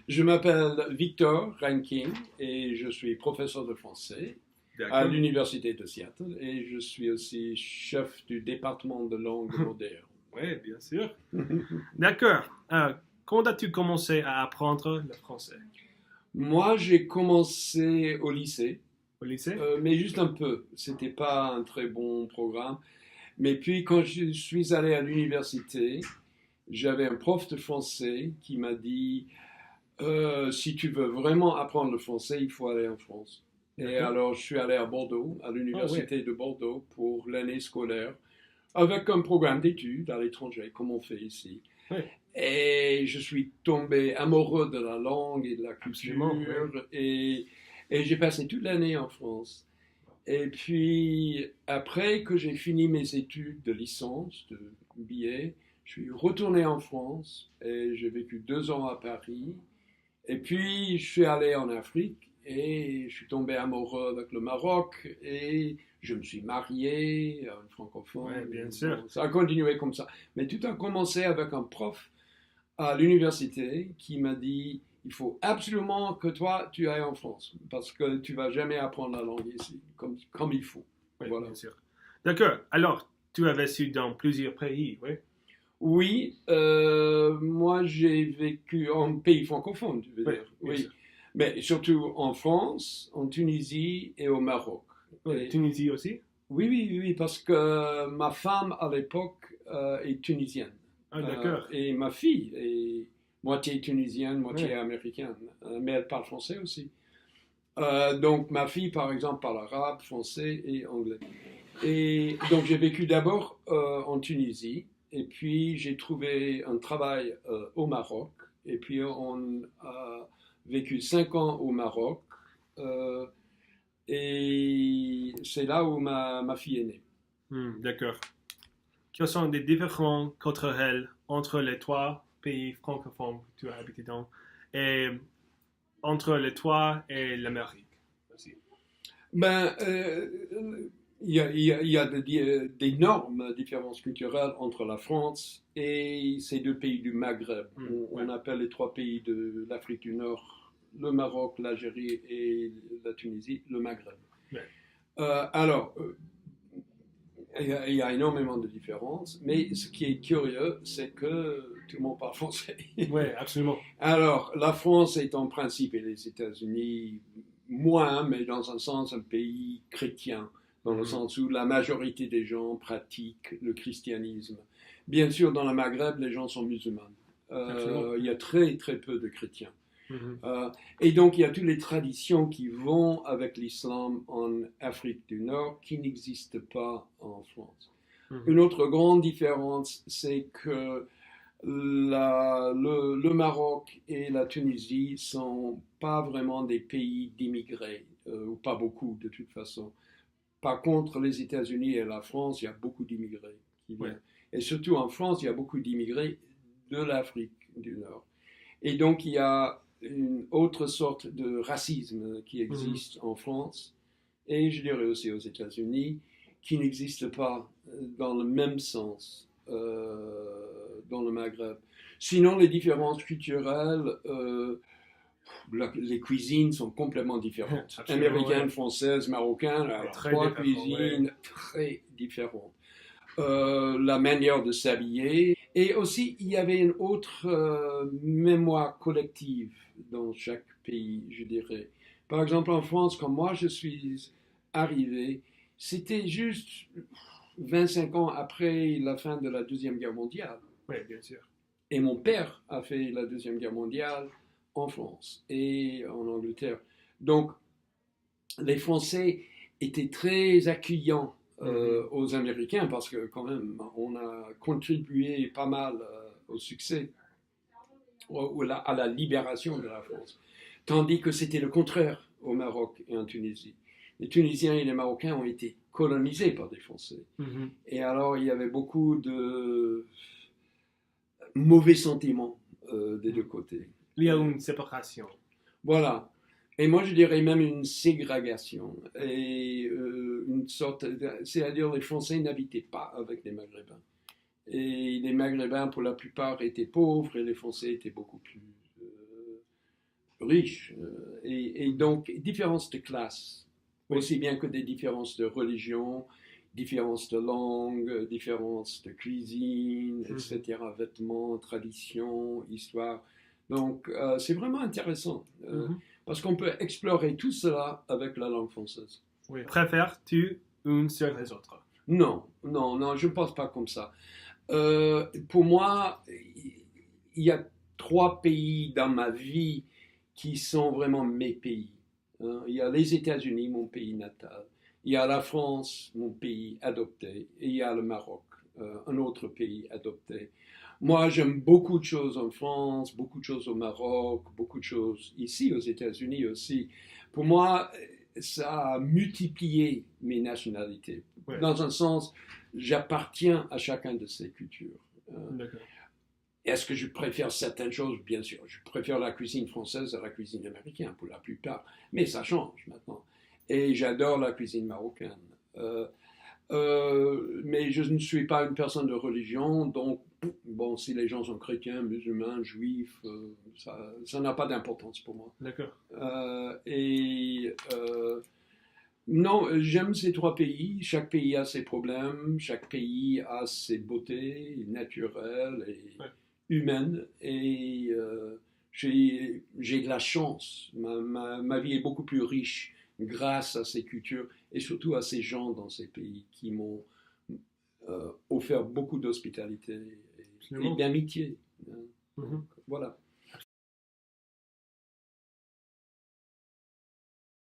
Je m'appelle Victor Rankin et je suis professeur de français à D'accord. l'Université de Seattle et je suis aussi chef du département de langue moderne. Oui, bien sûr. D'accord. Quand as-tu commencé à apprendre le français? Moi, j'ai commencé au lycée, Au lycée? mais juste un peu. C'était pas un très bon programme. Mais puis, quand je suis allé à l'université, j'avais un prof de français qui m'a dit si tu veux vraiment apprendre le français, il faut aller en France. Et D'accord. alors, je suis allé à Bordeaux, à Oh oui. l'université de Bordeaux, pour l'année scolaire, avec un programme d'études à l'étranger, comme on fait ici. Oui, Et je suis tombé amoureux de la langue et de la absolument, oui. culture, et j'ai passé toute l'année en France. Et puis, après que j'ai fini mes études de licence, de BA, je suis retourné en France et j'ai vécu 2 ans à Paris. Et puis, je suis allé en Afrique et je suis tombé amoureux avec le Maroc et je me suis marié à une Oui, francophone. bien sûr. Bon, ça a continué comme ça. Mais tout a commencé avec un prof à l'université qui m'a dit il faut absolument que toi, tu ailles en France parce que tu vas jamais apprendre la langue ici comme il faut. Oui, Voilà. bien sûr. D'accord. Alors, tu as vécu dans plusieurs pays, oui? Oui, moi j'ai vécu en pays francophone, tu veux Oui, dire. bien Oui, sûr. mais surtout en France, en Tunisie et au Maroc. Oui, Et, Tunisie aussi? oui, oui, oui, oui, parce que ma femme à l'époque est tunisienne. Ah, d'accord. Et ma fille est moitié tunisienne, Oui, moitié américaine, mais elle parle français aussi. Donc ma fille, par exemple, parle arabe, français et anglais. Et donc j'ai vécu d'abord en Tunisie, et puis j'ai trouvé un travail au Maroc, et puis on a vécu 5 ans au Maroc, euh, et c'est là où ma fille est née. d'accord. Quels sont les différences culturelles entre les trois pays francophones que tu as habité dans et entre les trois et l'Amérique aussi? Ben, il y a d'énormes différences culturelles entre la France et ces deux pays du Maghreb. On Ouais, appelle les trois pays de l'Afrique du Nord, le Maroc, l'Algérie et la Tunisie, le Maghreb. ouais, Alors, il y a énormément de différences, mais ce qui est curieux, c'est que tout le monde parle français. ouais, absolument. Alors, la France est en principe, et les États-Unis moins, mais dans un sens, un pays chrétien, dans le Mhm, sens où la majorité des gens pratiquent le christianisme. Bien sûr, dans le Maghreb, les gens sont musulmans. absolument. Il y a très très peu de chrétiens. Mhm, Euh, et donc, il y a toutes les traditions qui vont avec l'islam en Afrique du Nord qui n'existent pas en France. mhm, Une autre grande différence, c'est que le Maroc et la Tunisie sont pas vraiment des pays d'immigrés, ou pas beaucoup de toute façon. Par contre, les États-Unis et la France, il y a beaucoup d'immigrés qui ouais. viennent. Et surtout en France, il y a beaucoup d'immigrés de l'Afrique du Nord. Et donc, il y a une autre sorte de racisme qui Mhm, existe en France, et je dirais aussi aux États-Unis, qui n'existe pas dans le même sens dans le Maghreb. Sinon, les différences culturelles, les cuisines sont complètement différentes. absolument, Américaine, ouais. française, marocaine, Ouais, alors très trois différent, ouais. cuisines très différentes. La manière de s'habiller. Et aussi, il y avait une autre mémoire collective dans chaque pays, je dirais. Par exemple, en France, quand moi je suis arrivé, c'était juste 25 ans après la fin de la Deuxième Guerre mondiale. Ouais, bien sûr. Et mon père a fait la Deuxième Guerre mondiale en France et en Angleterre. Donc, les Français étaient très accueillants Mhm, aux Américains parce que quand même, on a contribué pas mal au succès, à la libération de la France. Tandis que c'était le contraire au Maroc et en Tunisie. Les Tunisiens et les Marocains ont été colonisés par des Français. mhm. Et alors, il y avait beaucoup de mauvais sentiments des deux côtés. Il y a Et une séparation. voilà. Et moi, je dirais même une ségrégation. Et une sorte. C'est-à-dire, les Français n'habitaient pas avec les Maghrébins. Et les Maghrébins, pour la plupart, étaient pauvres et les Français étaient beaucoup plus riche. Et donc, différences de classe, aussi bien que des différences de religion, différences de langue, différences de cuisine, etc., vêtements, traditions, histoire. Donc, c'est vraiment intéressant, parce qu'on peut explorer tout cela avec la langue française. Oui. Préfères-tu une sur les autres? Non, non, non, je ne pense pas comme ça. Pour moi, il y a 3 pays dans ma vie qui sont vraiment mes pays. Il y a les États-Unis, mon pays natal. Il y a la France, mon pays adopté. Et il y a le Maroc, un autre pays adopté. Moi, j'aime beaucoup de choses en France, beaucoup de choses au Maroc, beaucoup de choses ici aux États-Unis aussi. Pour moi, ça a multiplié mes nationalités. Ouais. Dans un sens, j'appartiens à chacun de ces cultures. D'accord. Est-ce que je préfère certaines choses? Bien sûr, je préfère la cuisine française à la cuisine américaine pour la plupart, mais ça change maintenant. Et j'adore la cuisine marocaine. Mais je ne suis pas une personne de religion, donc bon, si les gens sont chrétiens, musulmans, juifs, ça n'a pas d'importance pour moi. D'accord. Non, j'aime ces 3 pays. Chaque pays a ses problèmes, chaque pays a ses beautés naturelles et humaines. Et j'ai de la chance. Ma vie est beaucoup plus riche grâce à ces cultures et surtout à ces gens dans ces pays qui m'ont offert beaucoup d'hospitalité et d'amitié. Voilà.